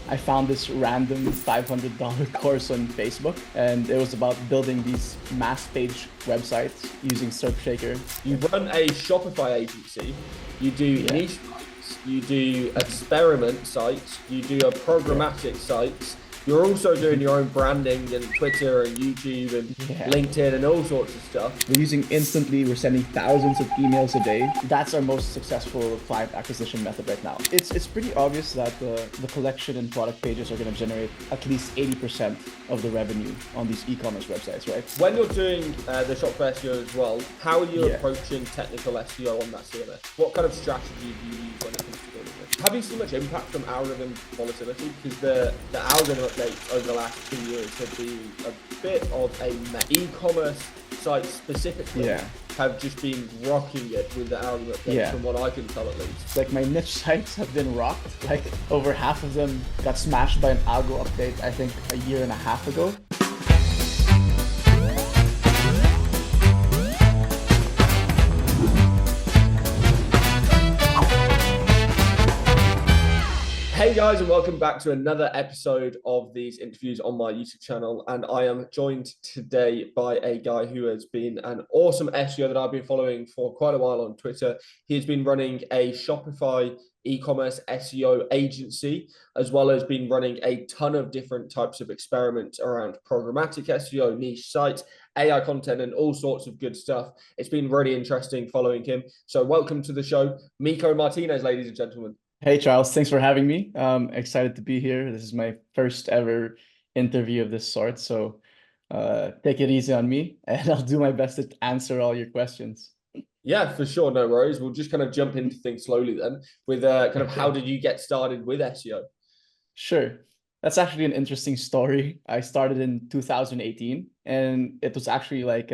I found this random $500 course on Facebook, and it was about building these mass page websites using Surfshaker. You run a Shopify agency, you do Yeah, niche sites, you do experiment sites, you do a yeah, programmatic sites. You're also doing your own branding and Twitter and YouTube and yeah. LinkedIn and all sorts of stuff. We're using Instantly. We're sending thousands of emails a day. That's our most successful client acquisition method right now. It's pretty obvious that the collection and product pages are going to generate at least 80% of the revenue on these e-commerce websites, right? When you're doing the Shopify SEO as well, how are you Yeah. approaching technical SEO on that CMS? What kind of strategy do you use when it comes to building it? Have you seen much impact from algorithm volatility? Because the algorithm updates over the last 2 years have been a bit of a mess. E-commerce sites specifically Yeah. have just been rocking it with the algorithm updates, Yeah. from what I can tell at least. Like my niche sites have been rocked. Like over half of them got smashed by an algo update, I think a year and a half ago. Hey guys, and welcome back to another episode of these interviews on my YouTube channel. And I am joined today by a guy who has been an awesome SEO that I've been following for quite a while on Twitter. He has been running a Shopify e-commerce SEO agency, as well as been running a ton of different types of experiments around programmatic SEO, niche sites, AI content, and all sorts of good stuff. It's been really interesting following him. So welcome to the show, Mico Martinez, ladies and gentlemen. Hey Charles, thanks for having me. Excited to be here. This is my first ever interview of this sort, so take it easy on me, and I'll do my best to answer all your questions. Yeah, for sure. No worries. We'll just kind of jump into things slowly then with kind of how Okay, did you get started with SEO? sure. That's actually an interesting story. I started in 2018, and it was actually like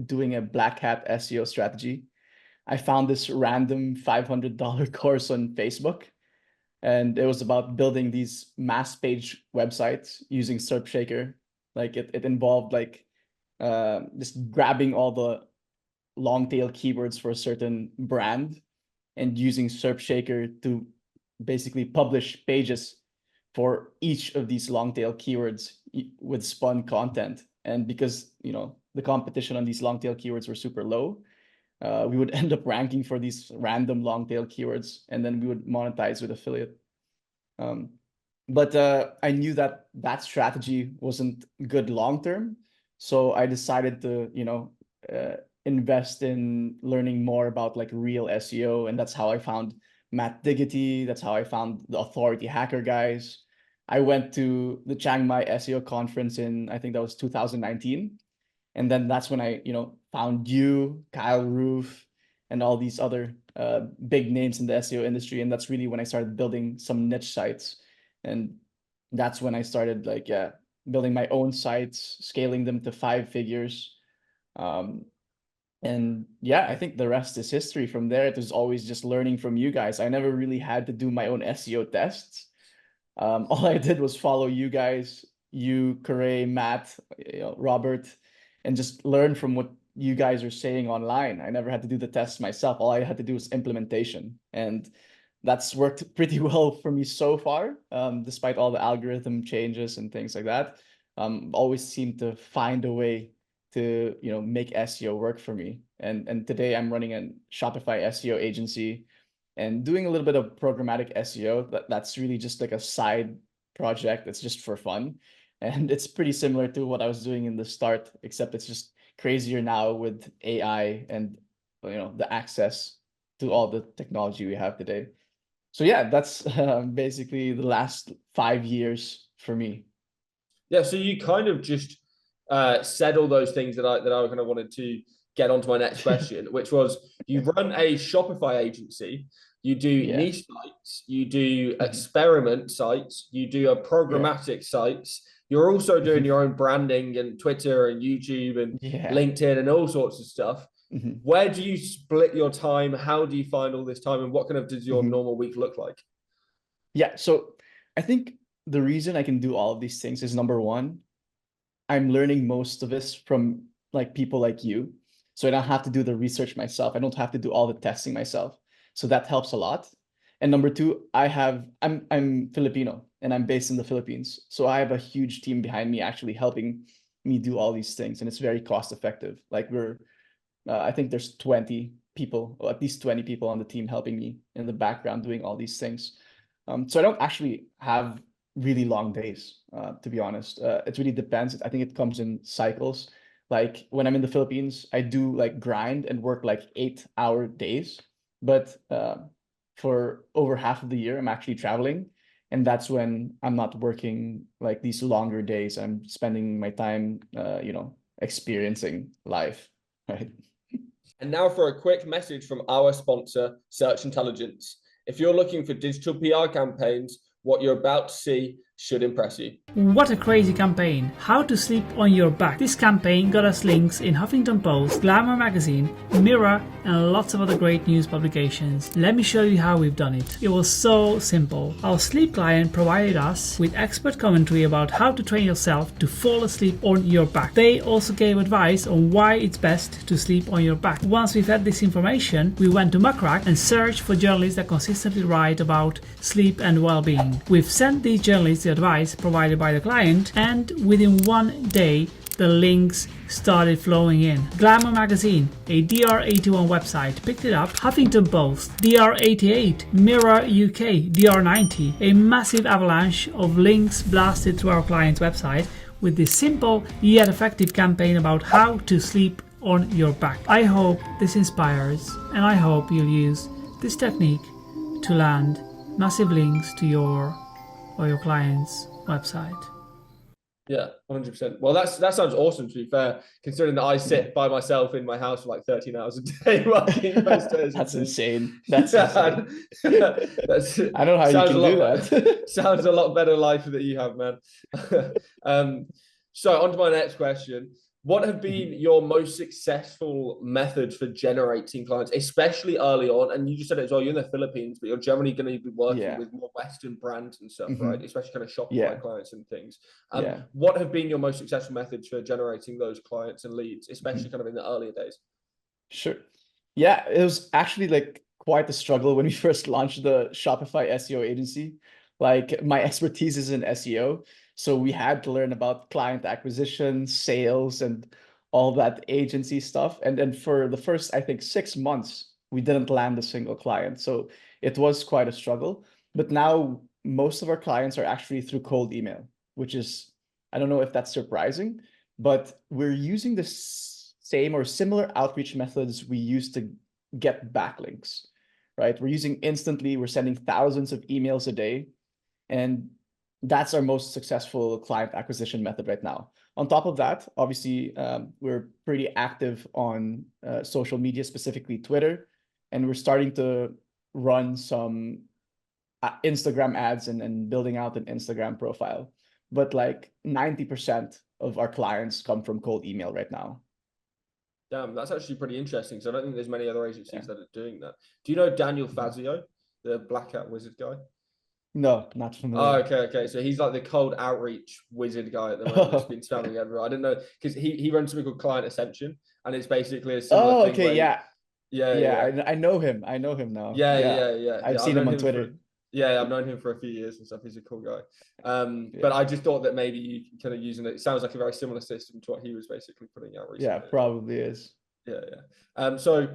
doing a black hat SEO strategy. I found this random $500 course on Facebook, and it was about building these mass page websites using Surfshaker. Like it involved like just grabbing all the long tail keywords for a certain brand and using Surfshaker to basically publish pages for each of these long tail keywords with spun content. And because the competition on these long tail keywords were super low, we would end up ranking for these random long tail keywords, and then we would monetize with affiliate. Um, but I knew that that strategy wasn't good long term, so I decided to, invest in learning more about like real SEO, and that's how I found Matt Diggity. That's how I found the Authority Hacker guys. I went to the Chiang Mai SEO conference in, I think that was 2019, and then that's when I, found you, Kyle Roof, and all these other big names in the SEO industry. And that's really when I started building some niche sites. And that's when I started like, yeah, building my own sites, scaling them to 5 figures. Um, and yeah, I think the rest is history from there. It was always just learning from you guys. I never really had to do my own SEO tests. All I did was follow you guys, you, Corey, Matt, Robert, and just learn from what you guys are saying online. I never had to do the tests myself. All I had to do was implementation. And that's worked pretty well for me so far, despite all the algorithm changes and things like that. Always seem to find a way to make SEO work for me. And today I'm running a Shopify SEO agency and doing a little bit of programmatic SEO. That's really just like a side project. It's just for fun. And it's pretty similar to what I was doing in the start, except it's just crazier now with AI and the access to all the technology we have today. So yeah, that's basically the last 5 years for me. Yeah, so you kind of just said all those things that I kind of wanted to get onto my next question, which was you Okay. run a Shopify agency, you do Yeah. niche sites, you do Mhm. experiment sites, you do a Yeah. programmatic sites. You're also doing Mhm. your own branding and Twitter and YouTube and Yeah. LinkedIn and all sorts of stuff. Mhm. Where do you split your time? How do you find all this time? And what kind of does your Mhm. normal week look like? Yeah. So I think the reason I can do all of these things is number one, I'm learning most of this from like people like you. So I don't have to do the research myself. I don't have to do all the testing myself. So that helps a lot. And number two, I'm Filipino. and I'm based in the Philippines. So I have a huge team behind me actually helping me do all these things, and it's very cost effective. Like I think there's 20 people, or at least 20 people on the team helping me in the background doing all these things. So I don't actually have really long days, to be honest. It really depends. I think it comes in cycles. Like when I'm in the Philippines, I do like grind and work like 8-hour days. But for over half of the year, I'm actually traveling. And that's when I'm not working like these longer days. I'm spending my time, experiencing life, right? And now for a quick message from our sponsor, Search Intelligence. If you're looking for digital PR campaigns, what you're about to see should impress you. What a crazy campaign. How to Sleep on Your Back. This campaign got us links in Huffington Post, Glamour magazine, Mirror, and lots of other great news publications. Let me show you how we've done it. It was so simple. Our sleep client provided us with expert commentary about how to train yourself to fall asleep on your back. They also gave advice on why it's best to sleep on your back. Once we've had this information, we went to Muckrack and searched for journalists that consistently write about sleep and well-being. We've sent these journalists the advice provided by the client, and within one day the links started flowing in. Glamour magazine, a DR81 website, picked it up. Huffington Post, DR88, Mirror UK, DR90. A massive avalanche of links blasted to our client's website with this simple yet effective campaign about how to sleep on your back. I hope this inspires, and I hope you'll use this technique to land massive links to your or your client's website. Yeah, 100%. Well, that sounds awesome, to be fair, considering that I sit by myself in my house for like 13 hours a day working most days. That's insane. That's insane. I don't know how you can do that. Sounds a lot better life that you have, man. So on to my next question. What have been your most successful methods for generating clients, especially early on? And you just said it as well, you're in the Philippines, but you're generally going to be working with more Western brands and stuff, right? Especially kind of Shopify clients and things. What have been your most successful methods for generating those clients and leads, especially kind of in the earlier days? Sure. Yeah, it was actually like quite a struggle when we first launched the Shopify SEO agency. Like my expertise is in SEO. So we had to learn about client acquisition, sales, and all that agency stuff. And then for the first, I think, 6 months, we didn't land a single client. So it was quite a struggle. But now most of our clients are actually through cold email, which is, I don't know if that's surprising, but we're using the same or similar outreach methods we used to get backlinks, right? We're using Instantly, we're sending thousands of emails a day. And that's our most successful client acquisition method right now. On top of that, obviously, we're pretty active on social media, specifically Twitter, and we're starting to run some Instagram ads and building out an Instagram profile. But like 90% of our clients come from cold email right now. Damn, that's actually pretty interesting. So I don't think there's many other agencies that are doing that. Do you know Daniel Fazio, the Black Hat Wizard guy? No, not familiar. Oh, okay. So he's like the cold outreach wizard guy at the moment that's been spamming everyone. I didn't know, because he runs something called Client Ascension, and it's basically a similar thing. Okay, yeah. I know him. I know him now. Yeah. I've seen him on Twitter. I've known him for a few years and stuff. He's a cool guy. But I just thought that maybe you kind of using it. It sounds like a very similar system to what he was basically putting out recently. Yeah, probably is. Yeah. So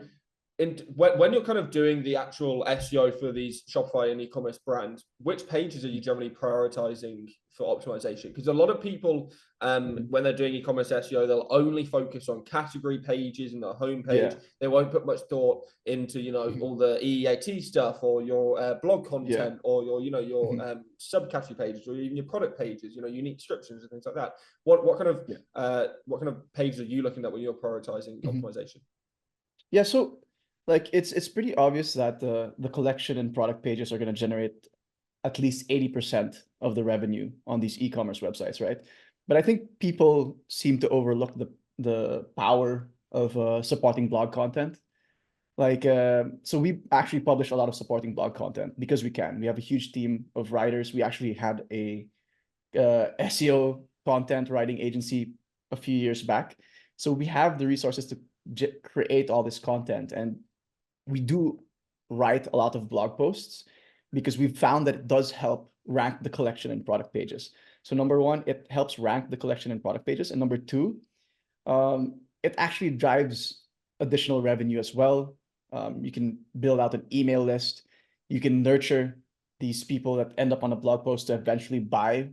when you're kind of doing the actual SEO for these Shopify and e-commerce brands, which pages are you generally prioritizing for optimization? Because a lot of people, when they're doing e-commerce SEO, they'll only focus on category pages and the homepage. They won't put much thought into, all the EEAT stuff or your blog content or your subcategory pages or even your product pages, unique descriptions and things like that. What kind of pages are you looking at when you're prioritizing optimization? Yeah, so like it's pretty obvious that the collection and product pages are going to generate at least 80% of the revenue on these e-commerce websites, right? But I think people seem to overlook the power of supporting blog content. Like, so we actually publish a lot of supporting blog content because we can. We have a huge team of writers. We actually had a SEO content writing agency a few years back. So we have the resources to create all this content, and we do write a lot of blog posts because we've found that it does help rank the collection and product pages. So number one, it helps rank the collection and product pages. And number two, it actually drives additional revenue as well. You can build out an email list. You can nurture these people that end up on a blog post to eventually buy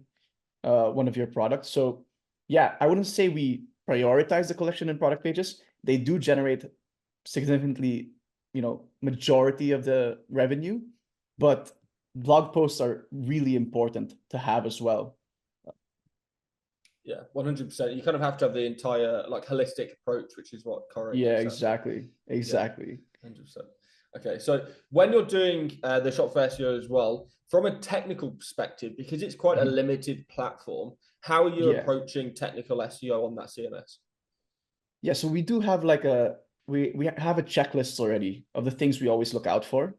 one of your products. So yeah, I wouldn't say we prioritize the collection and product pages. They do generate significantly, majority of the revenue, but blog posts are really important to have as well. Yeah, 100%. You kind of have to have the entire like holistic approach, which is what Corey. Yeah, exactly. Yeah, 100%. Okay, so when you're doing the Shopify SEO as well, from a technical perspective, because it's quite a limited platform, how are you approaching technical SEO on that CMS? Yeah, so we do have like we have a checklist already of the things we always look out for,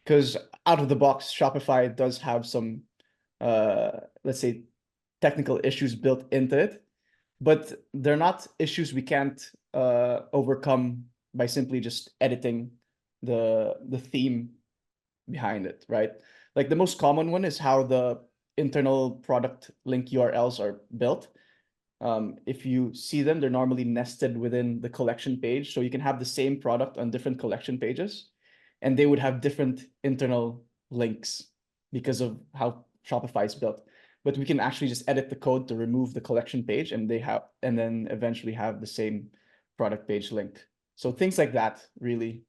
because out of the box, Shopify does have some, let's say, technical issues built into it, but they're not issues we can't overcome by simply just editing the theme behind it, right? Like the most common one is how the internal product link URLs are built. If you see them, they're normally nested within the collection page. So you can have the same product on different collection pages, and they would have different internal links because of how Shopify is built. But we can actually just edit the code to remove the collection page, and then eventually have the same product page link. So things like that, really.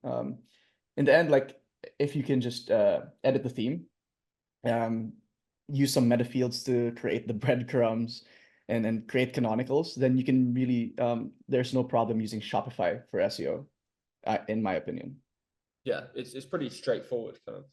In the end, like if you can just edit the theme, use some meta fields to create the breadcrumbs, and then create canonicals, then you can really, there's no problem using Shopify for SEO, in my opinion. Yeah, it's pretty straightforward, kind of.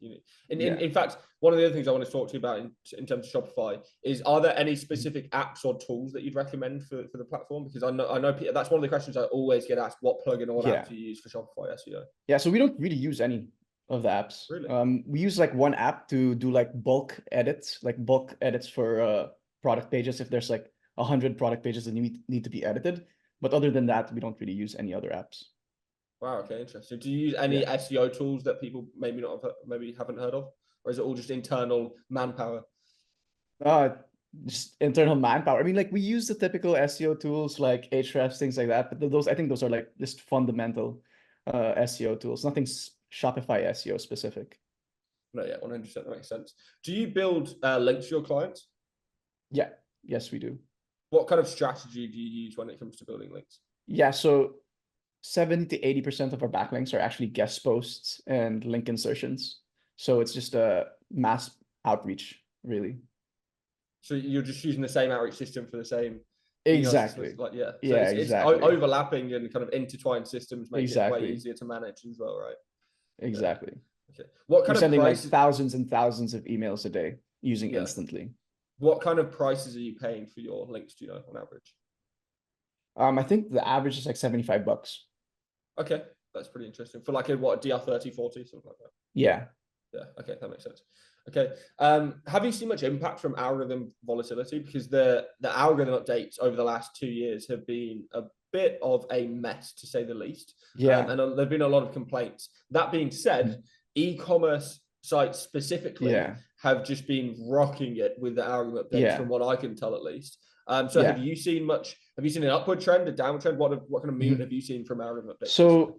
In fact, one of the other things I want to talk to you about in terms of Shopify is, are there any specific apps or tools that you'd recommend for the platform? Because I know that's one of the questions I always get asked: what plugin or app do you use for Shopify SEO? Yeah, so we don't really use any of the apps. Really? We use like one app to do like bulk edits for product pages if there's like 100 product pages that need to be edited. But other than that, we don't really use any other apps. Wow. Okay. Interesting. Do you use any SEO tools that people maybe haven't heard of, or is it all just internal manpower? Just internal manpower. I mean, like we use the typical SEO tools like Ahrefs, things like that. But I think those are like just fundamental SEO tools. Nothing Shopify SEO specific. No, yeah, 100%. That makes sense. Do you build links for your clients? Yeah. Yes, we do. What kind of strategy do you use when it comes to building links? Yeah, so 70 to 80% of our backlinks are actually guest posts and link insertions. So it's just a mass outreach, really. So you're just using the same outreach system for the same. Exactly. It's overlapping and kind of intertwined systems make it way easier to manage as well, right? Exactly. Okay. What kind of sending like thousands and thousands of emails a day using Instantly. What kind of prices are you paying for your links, do you know, on average? I think the average is like $75. Okay, that's pretty interesting. For like a DR30, 40, something like that. Yeah. Yeah. Okay, that makes sense. Okay. Have you seen much impact from algorithm volatility? Because the algorithm updates over the last 2 years have been a bit of a mess, to say the least. Yeah. And there've been a lot of complaints. That being said, e-commerce sites specifically have just been rocking it with the algorithm updates, from what I can tell at least. So have you seen an upward trend, a downward trend? What kind of movement have you seen from algorithm updates? So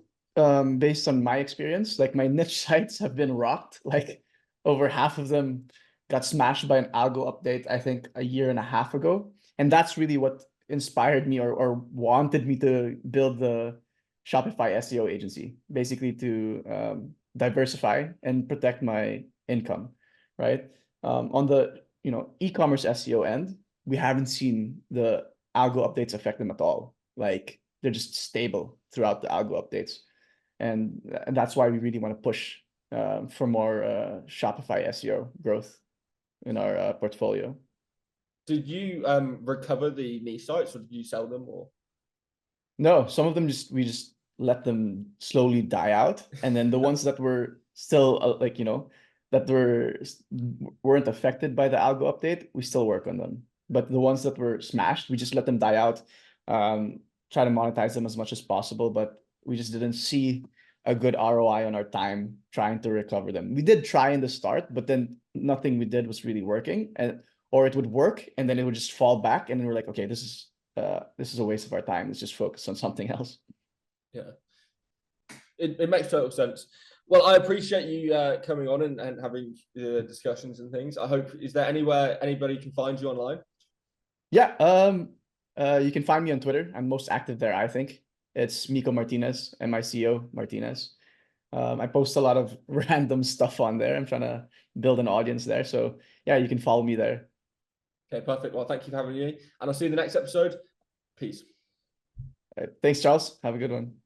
based on my experience, like my niche sites have been rocked. Like over half of them got smashed by an algo update, I think a year and a half ago. And that's really what inspired me or wanted me to build the Shopify SEO agency, basically to diversify and protect my income, right? On the e-commerce SEO end, we haven't seen the algo updates affect them at all. Like they're just stable throughout the algo updates. And that's why we really want to push for more Shopify SEO growth in our portfolio. Did you recover the niche sites, or did you sell them, or? No, some of them we just let them slowly die out, and then the ones that were still that weren't affected by the algo update, we still work on them. But the ones that were smashed, we just let them die out. Try to monetize them as much as possible, but we just didn't see a good ROI on our time trying to recover them. We did try in the start, but then nothing we did was really working, or it would work and then it would just fall back, and we're like, okay, this is a waste of our time. Let's just focus on something else. Yeah, it makes total sense. Well, I appreciate you coming on and having discussions and things. I hope, is there anywhere anybody can find you online? Yeah, you can find me on Twitter. I'm most active there, I think. It's Mico Martinez, Mico Martinez. I post a lot of random stuff on there. I'm trying to build an audience there. So yeah, you can follow me there. Okay, perfect. Well, thank you for having me, and I'll see you in the next episode. Peace. All right, thanks, Charles. Have a good one.